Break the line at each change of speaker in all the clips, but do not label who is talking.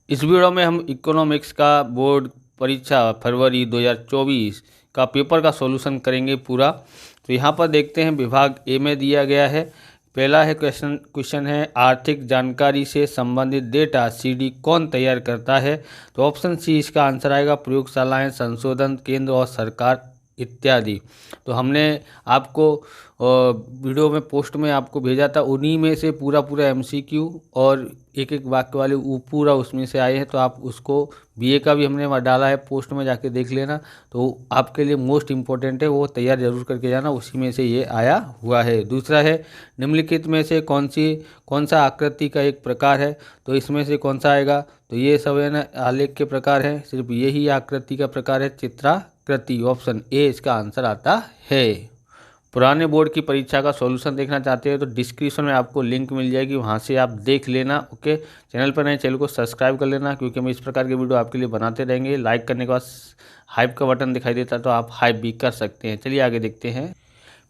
इस वीडियो में हम इकोनॉमिक्स का बोर्ड परीक्षा फरवरी 2024 का पेपर का सॉल्यूशन करेंगे पूरा। तो यहाँ पर देखते हैं विभाग ए में दिया गया है। पहला है क्वेश्चन है आर्थिक जानकारी से संबंधित डेटा सीडी कौन तैयार करता है। तो ऑप्शन सी इसका आंसर आएगा प्रयोगशालाएं, संशोधन केंद्र और सरकार इत्यादि। तो हमने आपको वीडियो में पोस्ट में आपको भेजा था, उन्हीं में से पूरा एमसीक्यू और एक एक वाक्य वाले पूरा उसमें से आए हैं। तो आप उसको बीए का भी हमने डाला है, पोस्ट में जाके देख लेना। तो आपके लिए मोस्ट इम्पोर्टेंट है, वो तैयार जरूर करके जाना, उसी में से ये आया हुआ है। दूसरा है निम्नलिखित में से कौन सा आकृति का एक प्रकार है। तो इसमें से कौन सा आएगा। तो ये सब है ना आलेख के प्रकार है, सिर्फ यही आकृति का प्रकार है चित्राकृति। ऑप्शन ए इसका आंसर आता है। पुराने बोर्ड की परीक्षा का सॉल्यूशन देखना चाहते हैं तो डिस्क्रिप्शन में आपको लिंक मिल जाएगी, वहां से आप देख लेना। ओके, चैनल पर नए चैनल को सब्सक्राइब कर लेना, क्योंकि हम इस प्रकार के वीडियो आपके लिए बनाते रहेंगे। लाइक करने के बाद हाइप का बटन दिखाई देता है तो आप हाइप भी कर सकते हैं। चलिए आगे देखते हैं।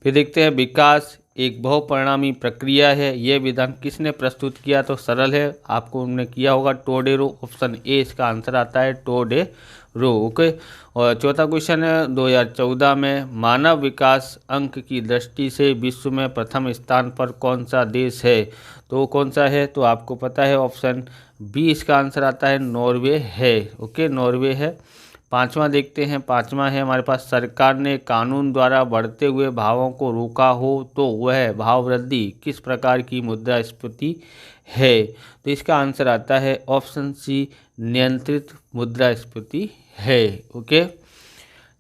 फिर देखते हैं विकास एक बहुपरिणामी प्रक्रिया है, यह विधान किसने प्रस्तुत किया। तो सरल है, आपको उन्होंने किया होगा टोडेरो। ऑप्शन ए इसका आंसर आता है टोडेरो। ओके, और चौथा क्वेश्चन है 2014 में मानव विकास अंक की दृष्टि से विश्व में प्रथम स्थान पर कौन सा देश है। तो कौन सा है, तो आपको पता है ऑप्शन बी इसका आंसर आता है नॉर्वे है। ओके, नॉर्वे है। पांचवा देखते हैं, पांचवा है हमारे पास सरकार ने कानून द्वारा बढ़ते हुए भावों को रोका हो तो वह भाव वृद्धि किस प्रकार की मुद्रास्फीति है। तो इसका आंसर आता है ऑप्शन सी नियंत्रित मुद्रास्फीति है। ओके,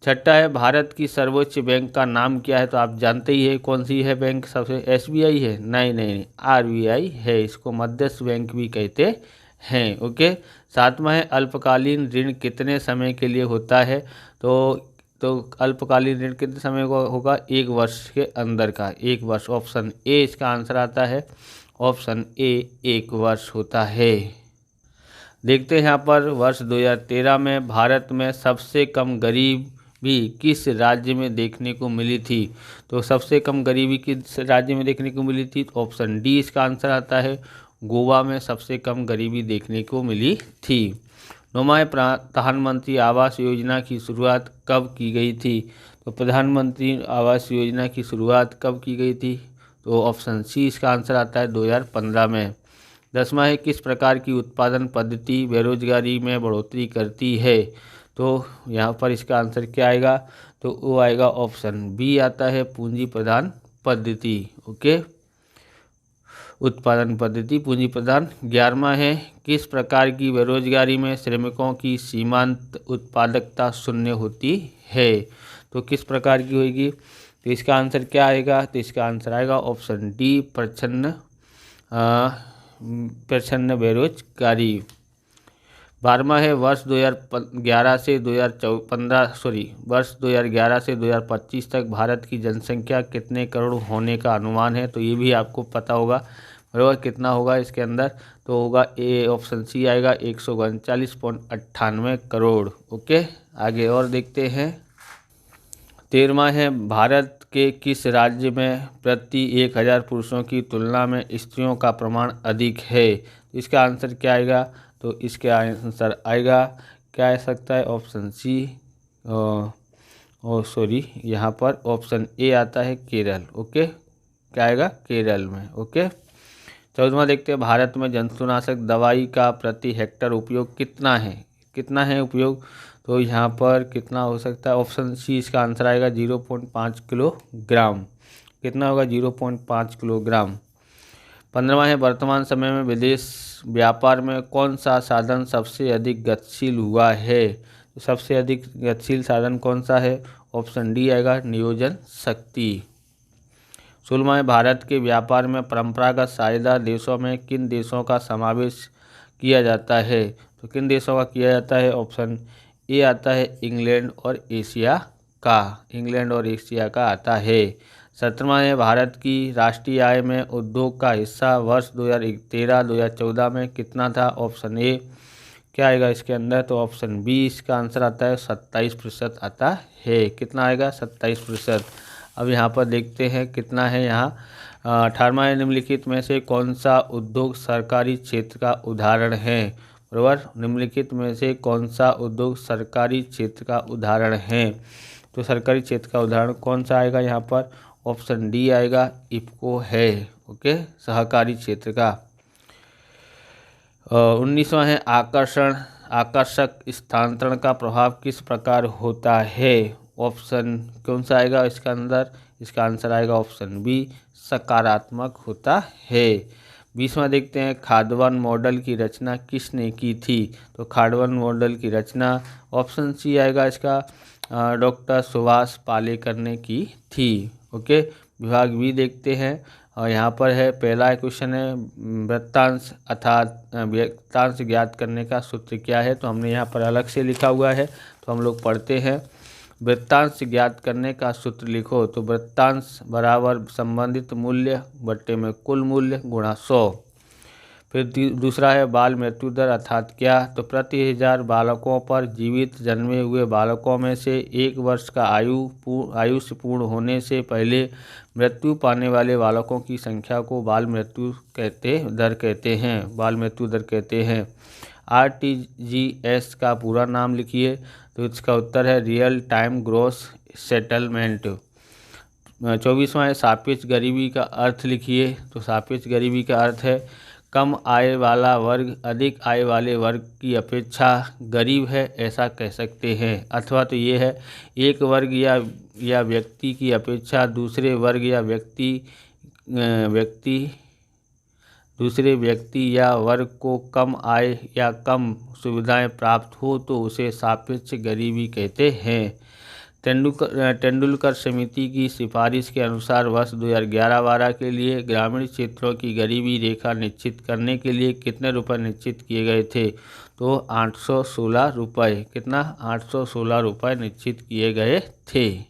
छठा है भारत की सर्वोच्च बैंक का नाम क्या है। तो आप जानते ही है कौन सी है बैंक, सबसे एसबीआई है। नहीं, आरबीआई है, इसको मध्यस्थ बैंक भी कहते हैं। ओके, सातवां है अल्पकालीन ऋण कितने समय के लिए होता है। तो अल्पकालीन ऋण कितने समय का होगा, 1 वर्ष के अंदर का, 1 वर्ष। ऑप्शन ए इसका आंसर आता है, ऑप्शन ए 1 वर्ष होता है। देखते हैं यहाँ पर वर्ष 2013 में भारत में सबसे कम गरीबी किस राज्य में देखने को मिली थी। तो सबसे कम गरीबी किस राज्य में देखने को मिली थी। तो ऑप्शन डी इसका आंसर आता है गोवा में सबसे कम गरीबी देखने को मिली थी। नौवां प्रधानमंत्री आवास योजना की शुरुआत कब की गई थी। तो प्रधानमंत्री आवास योजना की शुरुआत कब की गई थी। तो ऑप्शन सी इसका आंसर आता है 2015 में। 10वां है किस प्रकार की उत्पादन पद्धति बेरोजगारी में बढ़ोतरी करती है। तो यहाँ पर इसका आंसर क्या आएगा, तो वो आएगा ऑप्शन बी आता है पूंजी प्रधान पद्धति। ओके, उत्पादन पद्धति पूंजी प्रधान। 11वां है किस प्रकार की बेरोजगारी में श्रमिकों की सीमांत उत्पादकता शून्य होती है। तो किस प्रकार की होगी, तो इसका आंसर क्या आएगा, तो इसका आंसर आएगा ऑप्शन डी प्रच्छन्न बेरोजगारी। 12वां है वर्ष 2011 से 2025 तक भारत की जनसंख्या कितने करोड़ होने का अनुमान है। तो ये भी आपको पता होगा, बराबर, कितना होगा इसके अंदर। तो होगा ए, ऑप्शन सी आएगा 139.98 करोड़। ओके, आगे और देखते हैं। 13वां है भारत के किस राज्य में प्रति 1000 पुरुषों की तुलना में स्त्रियों का प्रमाण अधिक है। इसका आंसर क्या आएगा, तो इसके आंसर आएगा क्या आ सकता है, ऑप्शन सी यहाँ पर ऑप्शन ए आता है केरल। ओके, क्या आएगा, केरल में। ओके, 14वां देखते हैं भारत में जंतुनाशक दवाई का प्रति हेक्टेयर उपयोग कितना है उपयोग। तो यहाँ पर कितना हो सकता है, ऑप्शन सी इसका आंसर आएगा 0.5 किलोग्राम। कितना होगा, 0.5 किलोग्राम। 15वां है वर्तमान समय में विदेश व्यापार में कौन सा साधन सबसे अधिक गतिशील हुआ है। तो सबसे अधिक गतिशील साधन कौन सा है, ऑप्शन डी आएगा नियोजन शक्ति। 16वां है भारत के व्यापार में परंपरागत साझेदार देशों में किन देशों का समावेश किया जाता है। तो किन देशों का किया जाता है, ऑप्शन ए आता है इंग्लैंड और एशिया का आता है। 17वां है भारत की राष्ट्रीय आय में उद्योग का हिस्सा वर्ष 2013-2014 में कितना था। ऑप्शन ए क्या आएगा इसके अंदर, तो ऑप्शन बी इसका आंसर आता है 27% आता है। कितना आएगा, 27%। अब यहाँ पर देखते हैं कितना है यहाँ। 18वां निम्नलिखित में से कौन सा उद्योग सरकारी क्षेत्र का उदाहरण है। बराबर। निम्नलिखित में से कौन सा उद्योग सरकारी क्षेत्र का उदाहरण है? तो सरकारी क्षेत्र का उदाहरण कौन सा आएगा यहाँ पर? ऑप्शन डी आएगा, इफको है। ओके, सहकारी क्षेत्र का। 19वां है आकर्षक स्थानांतरण का प्रभाव किस प्रकार होता है? ऑप्शन कौन सा आएगा इसका अंदर? इसका आंसर आएगा ऑप्शन बी, सकारात्मक होता है। 20वां देखते हैं, खाद्यान्न मॉडल की रचना किसने की थी? तो खाद्यान्न मॉडल की रचना ऑप्शन सी आएगा इसका, डॉक्टर सुभाष पालेकर ने की थी। ओके, विभाग बी देखते हैं और यहाँ पर है पहला क्वेश्चन है, वृत्तांश अर्थात वृत्तांश ज्ञात करने का सूत्र क्या है? तो हमने यहाँ पर अलग से लिखा हुआ है, तो हम लोग पढ़ते हैं। वृत्तांश ज्ञात करने का सूत्र लिखो, तो वृत्तांश बराबर संबंधित मूल्य बट्टे में कुल मूल्य गुणा 100। फिर दूसरा है बाल मृत्यु दर अर्थात क्या? तो प्रति 1000 बालकों पर जीवित जन्मे हुए बालकों में से 1 वर्ष का आयुष्य पूर्ण होने से पहले मृत्यु पाने वाले बालकों की संख्या को बाल मृत्यु दर कहते हैं। RTGS का पूरा नाम लिखिए, तो इसका उत्तर है रियल टाइम ग्रॉस सेटलमेंट। 24वां है सापेक्ष गरीबी का अर्थ लिखिए, तो सापेक्ष गरीबी का अर्थ है कम आय वाला वर्ग अधिक आय वाले वर्ग की अपेक्षा गरीब है, ऐसा कह सकते हैं। अथवा तो ये है एक वर्ग या व्यक्ति की अपेक्षा दूसरे वर्ग या व्यक्ति या वर्ग को कम आय या कम सुविधाएं प्राप्त हो तो उसे सापेक्ष गरीबी कहते हैं। तेंदुलकर समिति की सिफारिश के अनुसार वर्ष 2011-12 के लिए ग्रामीण क्षेत्रों की गरीबी रेखा निश्चित करने के लिए कितने रुपए निश्चित किए गए थे? तो 816 रुपये। कितना? 816 रुपये निश्चित किए गए थे।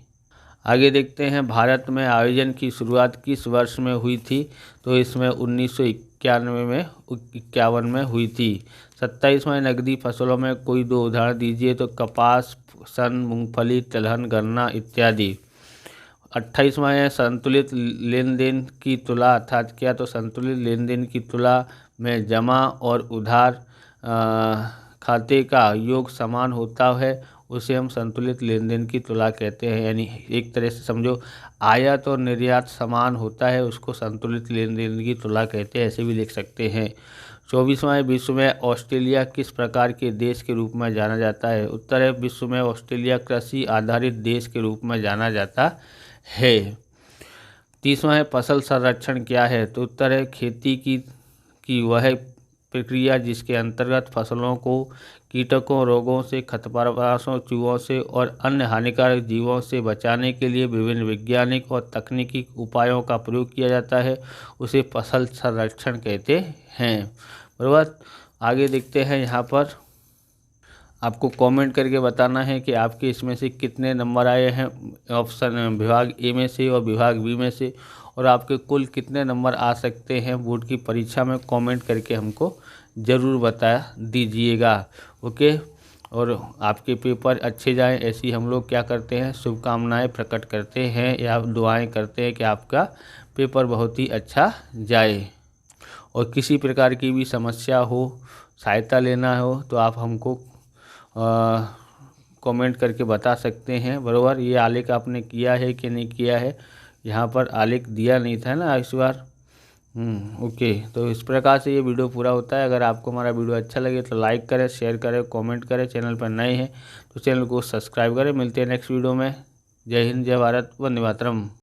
आगे देखते हैं, भारत में आयोजन की शुरुआत किस वर्ष में हुई थी? तो इसमें 1951 में हुई थी। 27वां नकदी फसलों में कोई 2 उदाहरण दीजिए, तो कपास, सन, मूंगफली, तिलहन, गन्ना इत्यादि। 28वां है संतुलित लेन देन की तुला अर्थात क्या? तो संतुलित लेन देन की तुला में जमा और उधार खाते का योग समान होता है, उसे हम संतुलित लेन देन की तुला कहते हैं। यानी एक तरह से समझो आयात और निर्यात समान होता है, उसको संतुलित लेन देन की तुला कहते हैं, ऐसे भी लिख सकते हैं। 24वां विश्व में ऑस्ट्रेलिया किस प्रकार के देश के रूप में जाना जाता है? उत्तर है विश्व में ऑस्ट्रेलिया कृषि आधारित देश के रूप में जाना जाता है। 30वां है फसल संरक्षण क्या है? तो उत्तर है खेती की वह प्रक्रिया जिसके अंतर्गत फसलों को कीटकों, रोगों से, खरपतवारों, चूहों से और अन्य हानिकारक जीवों से बचाने के लिए विभिन्न वैज्ञानिक और तकनीकी उपायों का प्रयोग किया जाता है, उसे फसल संरक्षण कहते हैं। बराबर। आगे देखते हैं, यहाँ पर आपको कमेंट करके बताना है कि आपके इसमें से कितने नंबर आए हैं ऑप्शन विभाग ए में से और विभाग बी में से, और आपके कुल कितने नंबर आ सकते हैं बोर्ड की परीक्षा में। कमेंट करके हमको ज़रूर बता दीजिएगा। ओके, और आपके पेपर अच्छे जाएं, ऐसी हम लोग क्या करते हैं, शुभकामनाएं प्रकट करते हैं या दुआएं करते हैं कि आपका पेपर बहुत ही अच्छा जाए। और किसी प्रकार की भी समस्या हो, सहायता लेना हो, तो आप हमको कमेंट करके बता सकते हैं। बराबर। ये आलेख आपने किया है कि नहीं किया है? यहाँ पर आलेख दिया नहीं था ना इस बार। ओके, तो इस प्रकार से ये वीडियो पूरा होता है। अगर आपको हमारा वीडियो अच्छा लगे तो लाइक करें, शेयर करें, कमेंट करें। चैनल पर नए हैं तो चैनल को सब्सक्राइब करें। मिलते हैं नेक्स्ट वीडियो में। जय हिंद, जय भारत, वंदे मातरम।